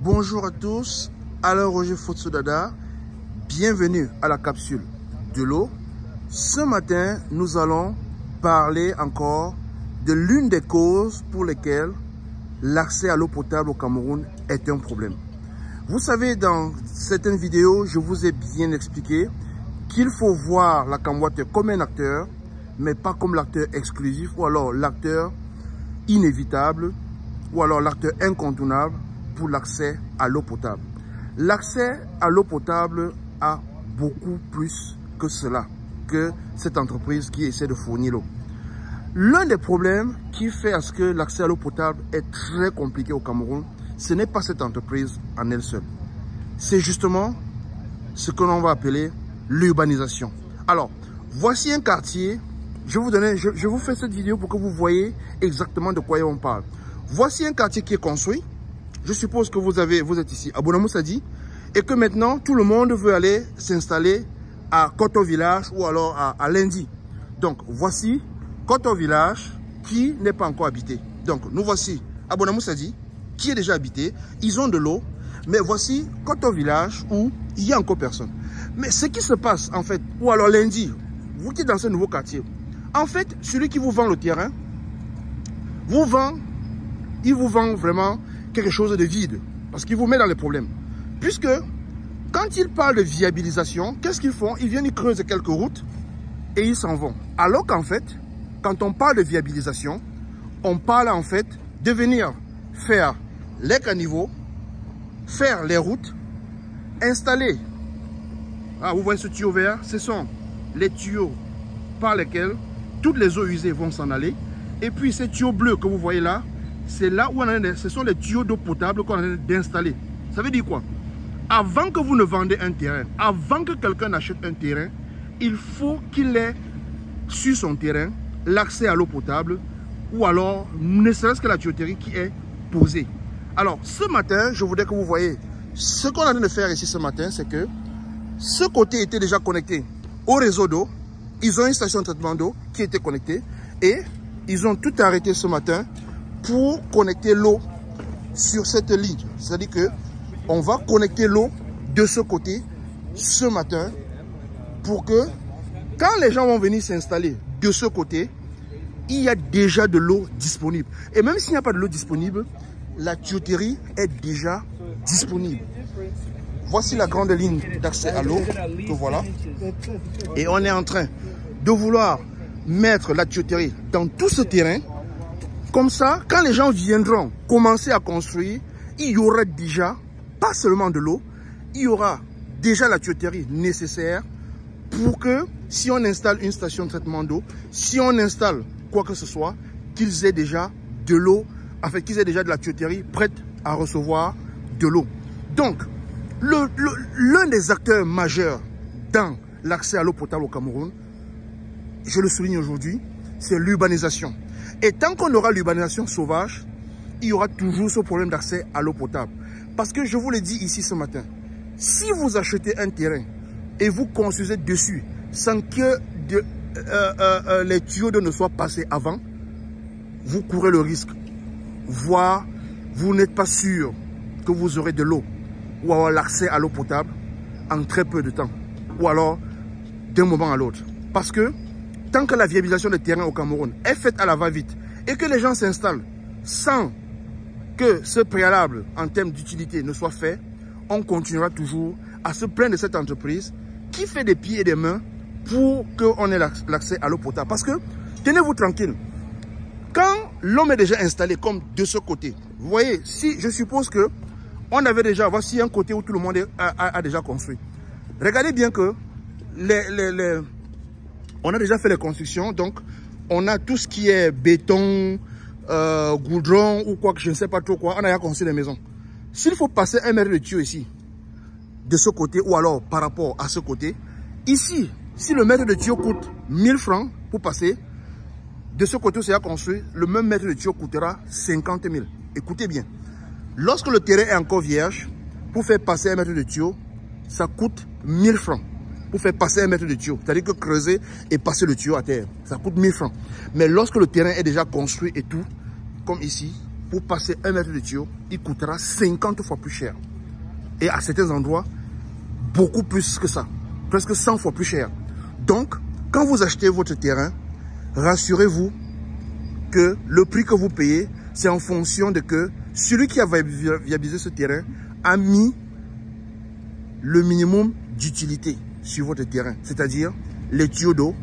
Bonjour à tous, alors Roger Fotsodada, bienvenue à la capsule de l'eau. Ce matin, nous allons parler encore de l'une des causes pour lesquelles l'accès à l'eau potable au Cameroun est un problème. Vous savez, dans certaines vidéos, je vous ai bien expliqué qu'il faut voir la Camboite comme un acteur, mais pas comme l'acteur exclusif ou alors l'acteur inévitable ou alors l'acteur incontournable pour l'accès à l'eau potable. L'accès à l'eau potable a beaucoup plus que cela, que cette entreprise qui essaie de fournir l'eau. L'un des problèmes qui fait à ce que l'accès à l'eau potable est très compliqué au Cameroun, ce n'est pas cette entreprise en elle seule. C'est justement ce que l'on va appeler l'urbanisation. Alors, voici un quartier. Je vous fais cette vidéo pour que vous voyez exactement de quoi on parle. Voici un quartier qui est construit. Je suppose que vous êtes ici à Bonamoussadi et que maintenant tout le monde veut aller s'installer à Koto Village ou alors à Lendi. Donc voici Koto Village qui n'est pas encore habité. Donc nous voici à Bonamoussadi qui est déjà habité. Ils ont de l'eau, mais voici Koto Village où il y a encore personne. Mais ce qui se passe en fait, ou alors Lendi, vous qui êtes dans ce nouveau quartier, en fait celui qui vous vend le terrain, il vous vend vraiment quelque chose de vide, parce qu'il vous met dans les problèmes. Puisque, quand ils parlent de viabilisation, qu'est-ce qu'ils font? Ils viennent, ils creusent quelques routes et ils s'en vont. Alors qu'en fait, quand on parle de viabilisation, on parle en fait de venir faire les caniveaux, faire les routes, installer. Ah, vous voyez ce tuyau vert? Ce sont les tuyaux par lesquels toutes les eaux usées vont s'en aller. Et puis ces tuyaux bleus que vous voyez là, c'est là où ce sont les tuyaux d'eau potable qu'on est d'installer. Ça veut dire quoi? Avant que vous ne vendez un terrain, avant que quelqu'un achète un terrain, il faut qu'il ait sur son terrain l'accès à l'eau potable ou alors ne serait-ce que la tuyauterie qui est posée. Alors ce matin, je voudrais que vous voyez ce qu'on est en train de faire ici ce matin, c'est que ce côté était déjà connecté au réseau d'eau. Ils ont une station de traitement d'eau qui était connectée et ils ont tout arrêté ce matin pour connecter l'eau sur cette ligne. C'est-à-dire que on va connecter l'eau de ce côté ce matin pour que quand les gens vont venir s'installer de ce côté, il y a déjà de l'eau disponible. Et même s'il n'y a pas de l'eau disponible, la tuyauterie est déjà disponible. Voici la grande ligne d'accès à l'eau que voilà. Et on est en train de vouloir mettre la tuyauterie dans tout ce terrain. Comme ça, quand les gens viendront commencer à construire, il y aura déjà, pas seulement de l'eau, il y aura déjà la tuyauterie nécessaire pour que, si on installe une station de traitement d'eau, si on installe quoi que ce soit, qu'ils aient déjà de l'eau, en fait, qu'ils aient déjà de la tuyauterie prête à recevoir de l'eau. Donc, l'un des acteurs majeurs dans l'accès à l'eau potable au Cameroun, je le souligne aujourd'hui, c'est l'urbanisation. Et tant qu'on aura l'urbanisation sauvage, il y aura toujours ce problème d'accès à l'eau potable. Parce que je vous l'ai dit ici ce matin, si vous achetez un terrain et vous construisez dessus sans que les tuyaux d'eau ne soient passés avant, vous courez le risque. Voire, vous n'êtes pas sûr que vous aurez de l'eau ou avoir l'accès à l'eau potable en très peu de temps. Ou alors, d'un moment à l'autre. Parce que tant que la viabilisation des terrains au Cameroun est faite à la va-vite et que les gens s'installent sans que ce préalable en termes d'utilité ne soit fait, on continuera toujours à se plaindre de cette entreprise qui fait des pieds et des mains pour qu'on ait l'accès à l'eau potable. Parce que, tenez-vous tranquille, quand l'homme est déjà installé comme de ce côté, vous voyez, si je suppose que on avait déjà, voici un côté où tout le monde a déjà construit. Regardez bien que on a déjà fait les constructions, donc on a tout ce qui est béton, goudron ou quoi que je ne sais pas trop quoi, on a déjà construit les maisons. S'il faut passer 1 mètre de tuyau ici, de ce côté ou alors par rapport à ce côté, ici, si le mètre de tuyau coûte 1000 francs pour passer, de ce côté où c'est déjà construit, le même mètre de tuyau coûtera 50 000. Écoutez bien, lorsque le terrain est encore vierge, pour faire passer 1 mètre de tuyau, ça coûte 1000 francs. Pour faire passer 1 mètre de tuyau, c'est-à-dire que creuser et passer le tuyau à terre, ça coûte 1000 francs. Mais lorsque le terrain est déjà construit et tout, comme ici, pour passer 1 mètre de tuyau, il coûtera 50 fois plus cher. Et à certains endroits, beaucoup plus que ça. Presque 100 fois plus cher. Donc, quand vous achetez votre terrain, rassurez-vous que le prix que vous payez, c'est en fonction de que celui qui a viabilisé ce terrain a mis le minimum d'utilité sur votre terrain. C'est-à-dire les tuyaux d'eau.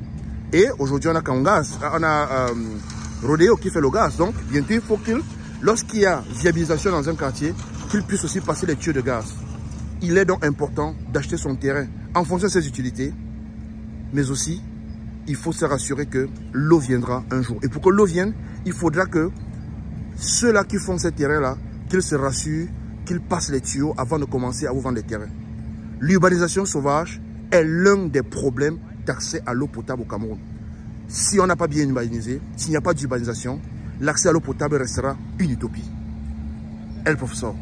Et aujourd'hui, on a qu'un gaz. On a Rodeo qui fait le gaz. Donc, bientôt, il faut qu'il, lorsqu'il y a viabilisation dans un quartier, qu'il puisse aussi passer les tuyaux de gaz. Il est donc important d'acheter son terrain en fonction de ses utilités. Mais aussi, il faut se rassurer que l'eau viendra un jour. Et pour que l'eau vienne, il faudra que ceux-là qui font ces terrains-là, qu'ils se rassurent, qu'ils passent les tuyaux avant de commencer à vous vendre des terrains. L'urbanisation sauvage est l'un des problèmes d'accès à l'eau potable au Cameroun. Si on n'a pas bien urbanisé, s'il n'y a pas d'urbanisation, l'accès à l'eau potable restera une utopie. El Professeur.